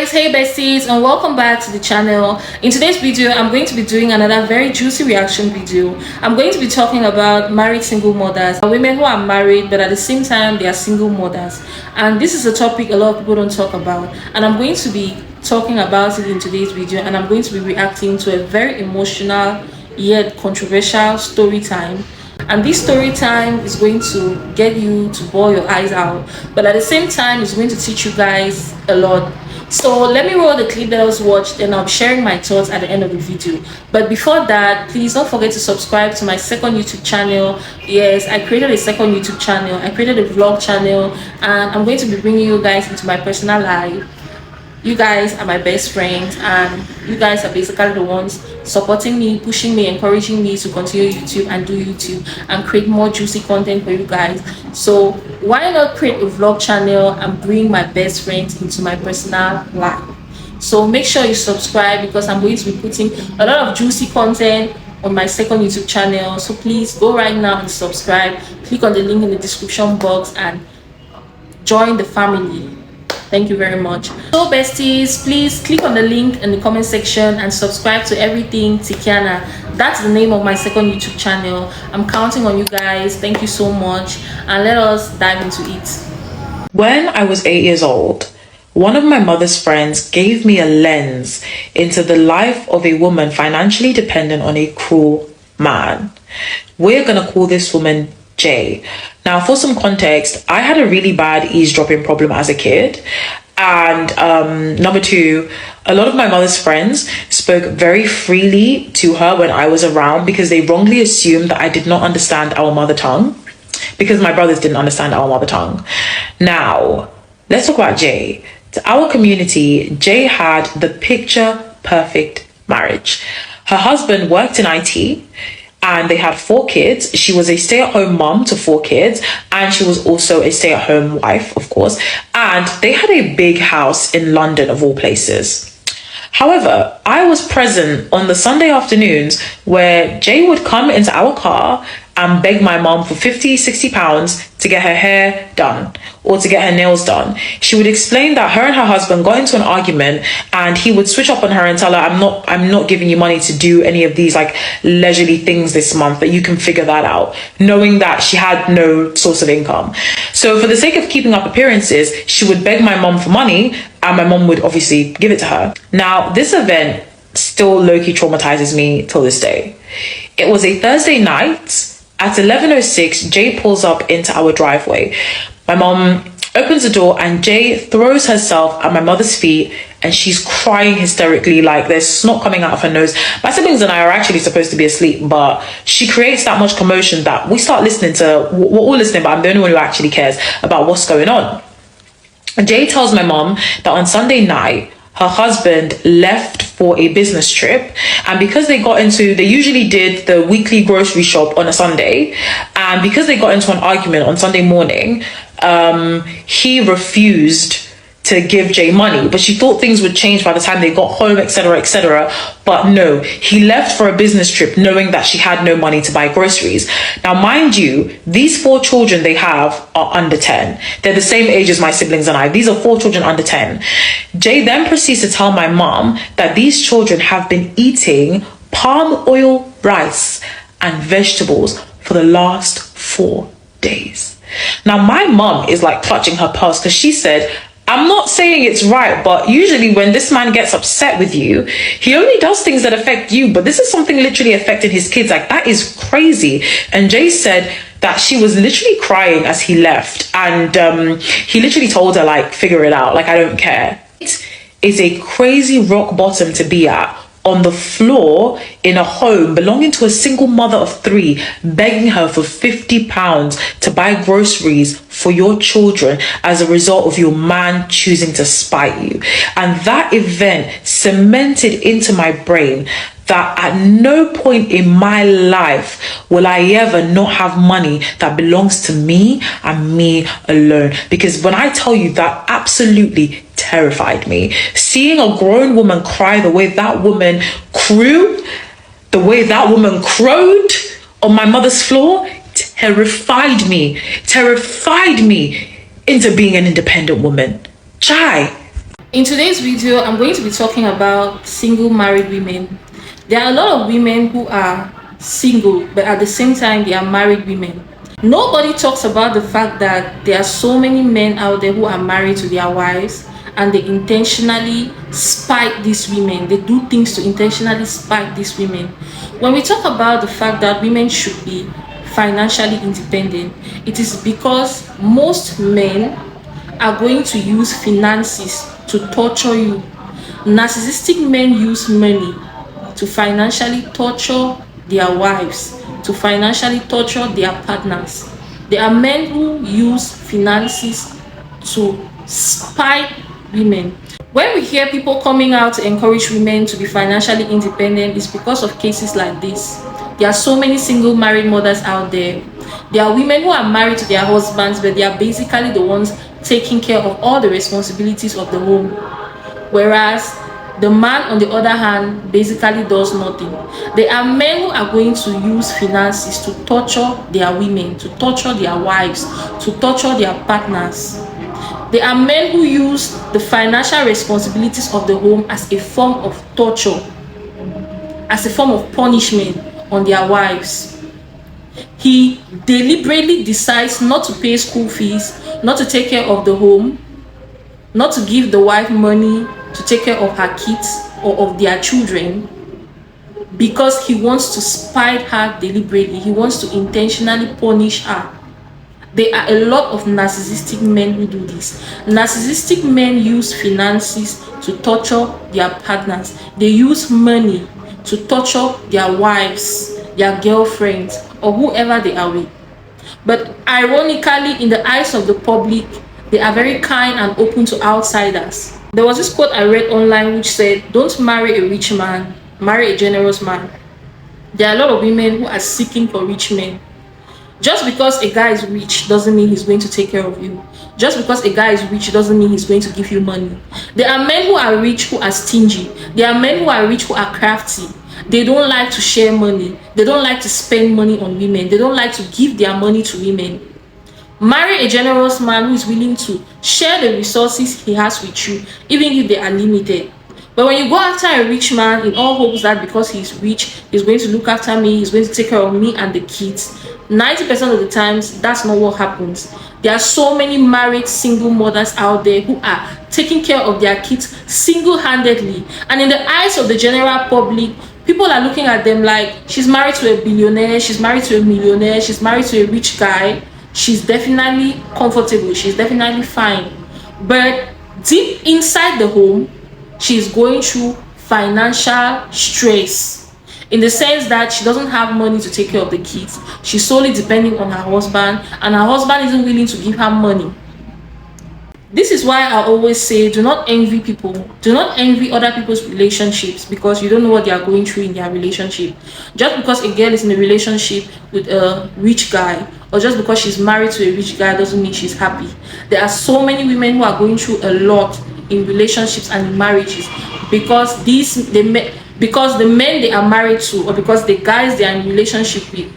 Guys, hey besties, and welcome back to the channel. In today's video, I'm going to be doing another very juicy reaction video. I'm going to be talking about married single mothers, women who are married but at the same time they are single mothers. And this is a topic a lot of people don't talk about, and I'm going to be talking about it in today's video, and I'm going to be reacting to a very emotional yet controversial story time. And this story time is going to get you to bawl your eyes out, but at the same time it's going to teach you guys a lot. So let me roll the clip that I was watched, and I'll be sharing my thoughts at the end of the video. But before that, please don't forget to subscribe to my second YouTube channel. Yes, I created a second YouTube channel. I created a vlog channel, and I'm going to be bringing you guys into my personal life. You guys are my best friends, and you guys are basically the ones supporting me, pushing me, encouraging me to continue YouTube and do YouTube and create more juicy content for you guys. So why not create a vlog channel and bring my best friends into my personal life? So make sure you subscribe, because I'm going to be putting a lot of juicy content on my second YouTube channel. So please go right now and subscribe. Click on the link in the description box and join the family. Thank you very much. So besties, please click on the link in the comment section and subscribe to everything THICKIANA. That's the name of my second YouTube channel. I'm counting on you guys. Thank you so much, and let us dive into it. When I was 8 years old, one of my mother's friends gave me a lens into the life of a woman financially dependent on a cruel man. We're gonna call this woman Jay. Now, for some context, I had a really bad eavesdropping problem as a kid. And number two, a lot of my mother's friends spoke very freely to her when I was around, because they wrongly assumed that I did not understand our mother tongue, because my brothers didn't understand our mother tongue. Now, let's talk about Jay. To our community, Jay had the picture perfect marriage. Her husband worked in IT, and they had 4 kids. She was a stay-at-home mom to 4 kids, and she was also a stay-at-home wife, of course. And they had a big house in London, of all places. However, I was present on the Sunday afternoons where Jay would come into our car and beg my mom for 50, 60 pounds to get her hair done or to get her nails done. She would explain that her and her husband got into an argument, and he would switch up on her and tell her, I'm not giving you money to do any of these like leisurely things this month, that you can figure that out, knowing that she had no source of income. So for the sake of keeping up appearances, she would beg my mom for money, and my mom would obviously give it to her. Now, this event still low-key traumatizes me till this day. It was a Thursday night. At 11:06, Jay pulls up into our driveway. My mom opens the door, and Jay throws herself at my mother's feet, and she's crying hysterically, like there's snot coming out of her nose. My siblings and I are actually supposed to be asleep, but she creates that much commotion that we start listening to, we're all listening, but I'm the only one who actually cares about what's going on. And Jay tells my mom that on Sunday night, her husband left for a business trip, and because they usually did the weekly grocery shop on a Sunday, and because they got into an argument on Sunday morning, he refused to give Jay money, but she thought things would change by the time they got home, etc., etc. But no, he left for a business trip knowing that she had no money to buy groceries. Now, mind you, these 4 children they have are under 10. They're the same age as my siblings and I. These are 4 children under 10. Jay then proceeds to tell my mom that these children have been eating palm oil rice and vegetables for the last 4 days. Now, my mom is like clutching her purse, because she said, I'm not saying it's right, but usually when this man gets upset with you, he only does things that affect you, but this is something literally affecting his kids. Like, that is crazy. And Jay said that she was literally crying as he left, and he literally told her, like, figure it out, like, I don't care. It is a crazy rock bottom to be at, on the floor in a home belonging to a single mother of 3, begging her for 50 pounds to buy groceries for your children as a result of your man choosing to spite you. And that event cemented into my brain that at no point in my life will I ever not have money that belongs to me and me alone. Because when I tell you, that absolutely terrified me. Seeing a grown woman cry the way that woman crowed on my mother's floor terrified me into being an independent woman. Chai. In today's video, I'm going to be talking about single married women. There are a lot of women who are single, but at the same time, they are married women. Nobody talks about the fact that there are so many men out there who are married to their wives and they intentionally spite these women. They do things to intentionally spite these women. When we talk about the fact that women should be financially independent, it is because most men are going to use finances to torture you. Narcissistic men use money to financially torture their wives, to financially torture their partners. There are men who use finances to spite women. When we hear people coming out to encourage women to be financially independent, it's because of cases like this. There are so many single married mothers out there. There are women who are married to their husbands, but they are basically the ones taking care of all the responsibilities of the home. Whereas the man, on the other hand, basically does nothing. There are men who are going to use finances to torture their women, to torture their wives, to torture their partners. There are men who use the financial responsibilities of the home as a form of torture, as a form of punishment on their wives. He deliberately decides not to pay school fees, not to take care of the home, not to give the wife money to take care of her kids or of their children, because he wants to spite her deliberately. He wants to intentionally punish her. There are a lot of narcissistic men who do this. Narcissistic men use finances to torture their partners. They use money to torture their wives, their girlfriends, or whoever they are with. But ironically, in the eyes of the public, they are very kind and open to outsiders. There was this quote I read online which said, "Don't marry a rich man, marry a generous man." There are a lot of women who are seeking for rich men. Just because a guy is rich doesn't mean he's going to take care of you. Just because a guy is rich doesn't mean he's going to give you money. There are men who are rich who are stingy. There are men who are rich who are crafty. They don't like to share money. They don't like to spend money on women. They don't like to give their money to women. Marry a generous man who is willing to share the resources he has with you, even if they are limited. But when you go after a rich man in all hopes that because he's rich, he's going to look after me, he's going to take care of me and the kids, 90% of the times, that's not what happens. There are so many married single mothers out there who are taking care of their kids single-handedly. And in the eyes of the general public, people are looking at them like, she's married to a billionaire, she's married to a millionaire, she's married to a rich guy. She's definitely comfortable, she's definitely fine. But deep inside the home, she's going through financial stress, in the sense that she doesn't have money to take care of the kids. She's solely depending on her husband, and her husband isn't willing to give her money. This is why I always say, do not envy people. Do not envy other people's relationships, because you don't know what they are going through in their relationship. Just because a girl is in a relationship with a rich guy, or just because she's married to a rich guy, doesn't mean she's happy. There are so many women who are going through a lot in relationships and in marriages, because because the men they are married to, or because the guys they are in relationship with,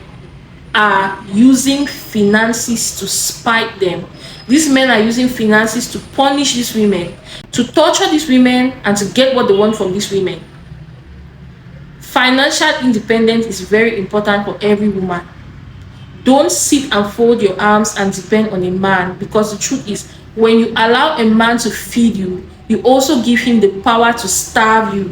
are using finances to spite them. These men are using finances to punish these women, to torture these women, and to get what they want from these women. Financial independence is very important for every woman. Don't sit and fold your arms and depend on a man, because the truth is, when you allow a man to feed you, you also give him the power to starve you.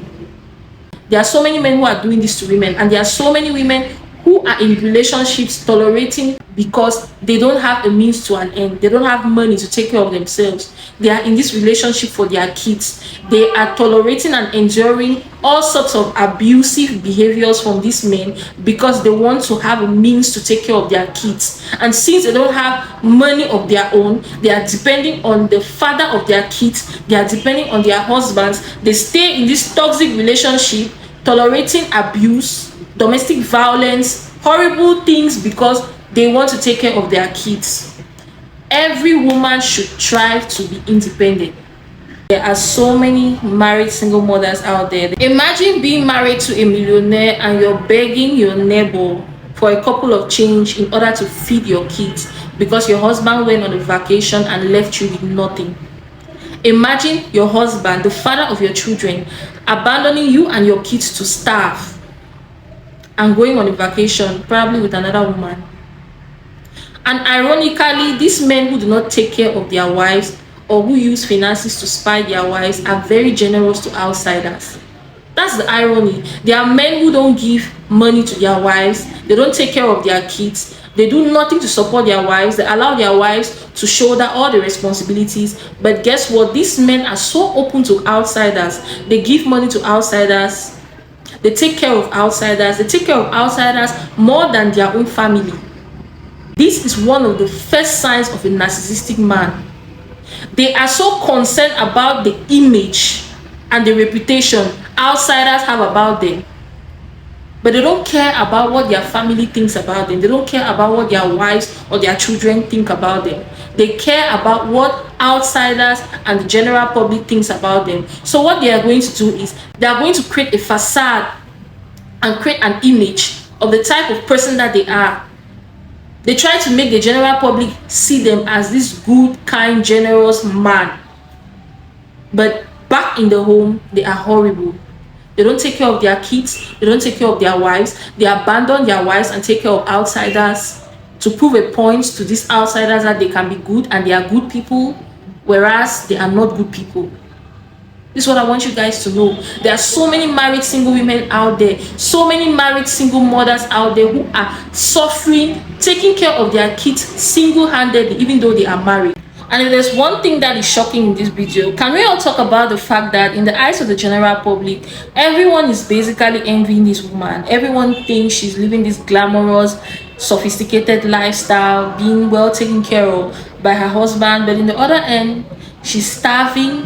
There are so many men who are doing this to women, and there are so many women who are in relationships tolerating because they don't have a means to an end. They don't have money to take care of themselves. They are in this relationship for their kids. They are tolerating and enduring all sorts of abusive behaviors from these men because they want to have a means to take care of their kids. And since they don't have money of their own, they are depending on the father of their kids. They are depending on their husbands. They stay in this toxic relationship, tolerating abuse, domestic violence, horrible things, because they want to take care of their kids. Every woman should strive to be independent. There are so many married single mothers out there. Imagine being married to a millionaire and you're begging your neighbor for a couple of change in order to feed your kids because your husband went on a vacation and left you with nothing. Imagine your husband, the father of your children, abandoning you and your kids to starve and going on a vacation, probably with another woman. And ironically, these men who do not take care of their wives or who use finances to spy their wives are very generous to outsiders. That's the irony. There are men who don't give money to their wives, they don't take care of their kids, they do nothing to support their wives, they allow their wives to shoulder all the responsibilities. But guess what? These men are so open to outsiders. They give money to outsiders, they take care of outsiders, they take care of outsiders more than their own family. This is one of the first signs of a narcissistic man. They are so concerned about the image and the reputation outsiders have about them, but they don't care about what their family thinks about them. They don't care about what their wives or their children think about them. They care about what outsiders and the general public thinks about them. So what they are going to do is they are going to create a facade and create an image of the type of person that they are. They try to make the general public see them as this good, kind, generous man. But back in the home, they are horrible. They don't take care of their kids. They don't take care of their wives. They abandon their wives and take care of outsiders to prove a point to these outsiders that they can be good and they are good people, whereas they are not good people. This is what I want you guys to know. There are so many married single women out there, so many married single mothers out there who are suffering, taking care of their kids single-handedly, even though they are married. And if there's one thing that is shocking in this video, can we all talk about the fact that in the eyes of the general public, everyone is basically envying this woman. Everyone thinks she's living this glamorous, sophisticated lifestyle, being well taken care of by her husband, but in the other end, she's starving,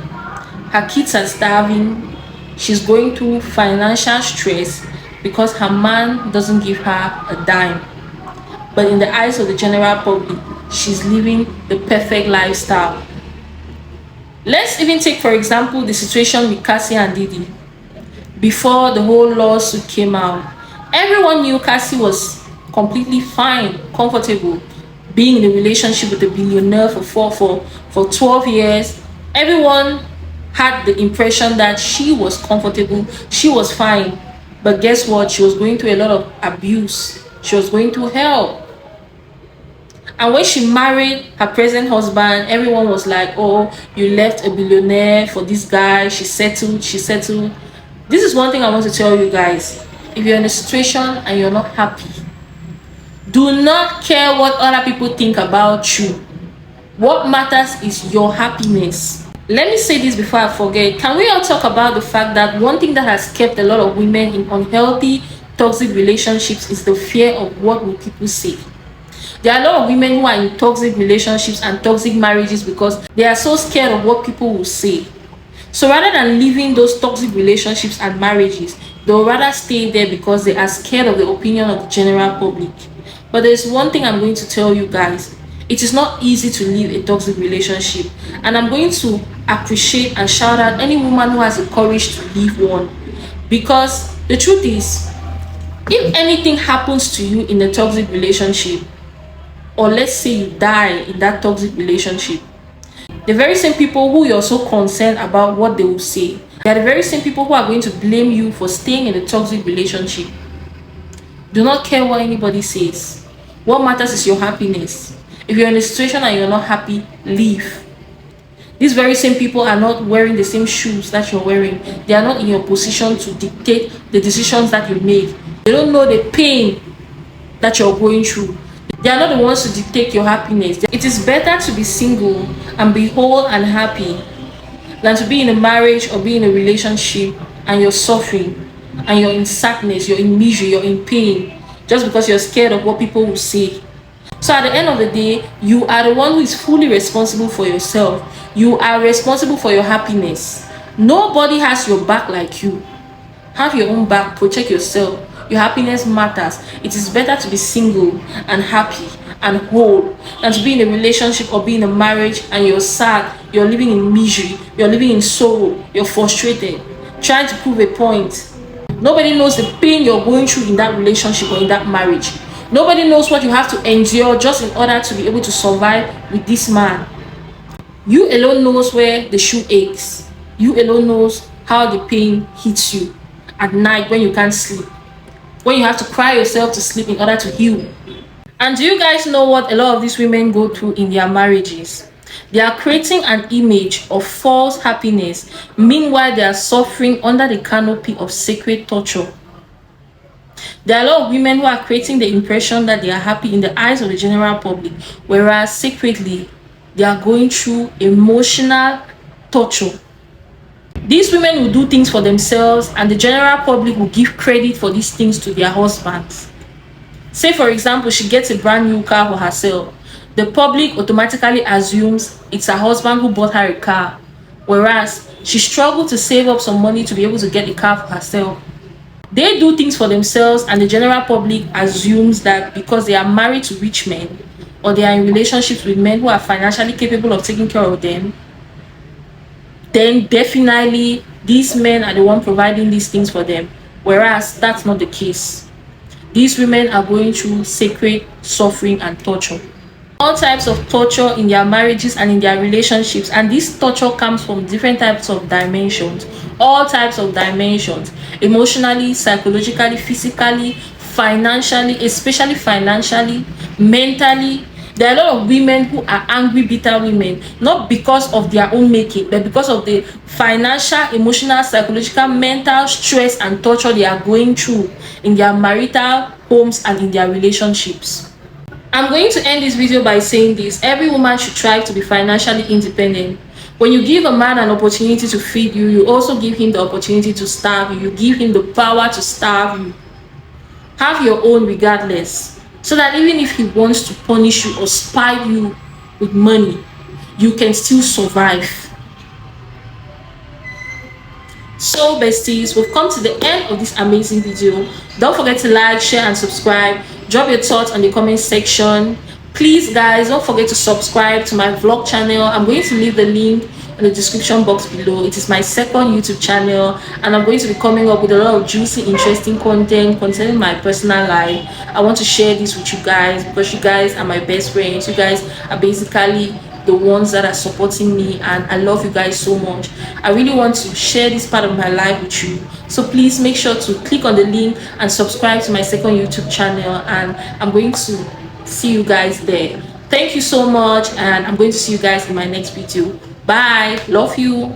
her kids are starving, she's going through financial stress because her man doesn't give her a dime. But in the eyes of the general public, she's living the perfect lifestyle. Let's even take, for example, the situation with Cassie and Diddy. Before the whole lawsuit came out, everyone knew Cassie was completely fine, comfortable, being in a relationship with a billionaire for 12 years. Everyone had the impression that she was comfortable, she was fine. But guess what? She was going through a lot of abuse. She was going through hell. And when she married her present husband, everyone was like, oh, you left a billionaire for this guy, she settled. This is one thing I want to tell you guys. If you're in a situation and you're not happy, do not care what other people think about you. What matters is your happiness. Let me say this before I forget. Can we all talk about the fact that one thing that has kept a lot of women in unhealthy, toxic relationships is the fear of what will people say. There are a lot of women who are in toxic relationships and toxic marriages because they are so scared of what people will say. So rather than leaving those toxic relationships and marriages, they'll rather stay there because they are scared of the opinion of the general public. But there's one thing I'm going to tell you guys. It is not easy to leave a toxic relationship. And I'm going to appreciate and shout out any woman who has the courage to leave one. Because the truth is, if anything happens to you in a toxic relationship, or let's say you die in that toxic relationship, the very same people who you're so concerned about what they will say, they are the very same people who are going to blame you for staying in a toxic relationship. Do not care what anybody says. What matters is your happiness. If you're in a situation and you're not happy, leave. These very same people are not wearing the same shoes that you're wearing. They are not in your position to dictate the decisions that you make. They don't know the pain that you're going through. They are not the ones to dictate your happiness. It is better to be single and be whole and happy than to be in a marriage or be in a relationship and you're suffering and you're in sadness, you're in misery, you're in pain just because you're scared of what people will say. So at the end of the day, you are the one who is fully responsible for yourself. You are responsible for your happiness. Nobody has your back like you. Have your own back, protect yourself. Your happiness matters. It is better to be single and happy and whole than to be in a relationship or be in a marriage and you're sad, you're living in misery, you're living in sorrow, you're frustrated, trying to prove a point. Nobody knows the pain you're going through in that relationship or in that marriage. Nobody knows what you have to endure just in order to be able to survive with this man. You alone knows where the shoe aches. You alone knows how the pain hits you at night when you can't sleep, when you have to cry yourself to sleep in order to heal. And do you guys know what a lot of these women go through in their marriages? They are creating an image of false happiness. Meanwhile, they are suffering under the canopy of sacred torture. There are a lot of women who are creating the impression that they are happy in the eyes of the general public, whereas secretly, they are going through emotional torture. These women will do things for themselves, and the general public will give credit for these things to their husbands. Say, for example, she gets a brand new car for herself. The public automatically assumes it's her husband who bought her a car, whereas she struggled to save up some money to be able to get a car for herself. They do things for themselves, and the general public assumes that because they are married to rich men or they are in relationships with men who are financially capable of taking care of them, then definitely these men are the one providing these things for them, whereas that's not the case. These women are going through sacred suffering and torture. All types of torture in their marriages and in their relationships, and this torture comes from different types of dimensions. All types of dimensions: emotionally, psychologically, physically, financially, especially financially, mentally. There are a lot of women who are angry, bitter women, not because of their own making, but because of the financial, emotional, psychological, mental stress and torture they are going through in their marital homes and in their relationships. I'm going to end this video by saying this: every woman should strive to be financially independent. When you give a man an opportunity to feed you, you also give him the opportunity to starve you. You give him the power to starve you. Have your own regardless, so that even if he wants to punish you or spite you with money, you can still survive. So besties, we've come to the end of this amazing video. Don't forget to like, share and subscribe. Drop your thoughts on the comment section. Please guys, don't forget to subscribe to my vlog channel. I'm going to leave the link in the description box below. It is my second YouTube channel, and I'm going to be coming up with a lot of juicy, interesting content concerning my personal life. I want to share this with you guys because you guys are my best friends. You guys are basically the ones that are supporting me, and I love you guys so much. I really want to share this part of my life with you, so please make sure to click on the link and subscribe to my second YouTube channel, and I'm going to see you guys there. Thank you so much, and I'm going to see you guys in my next video. Bye, love you.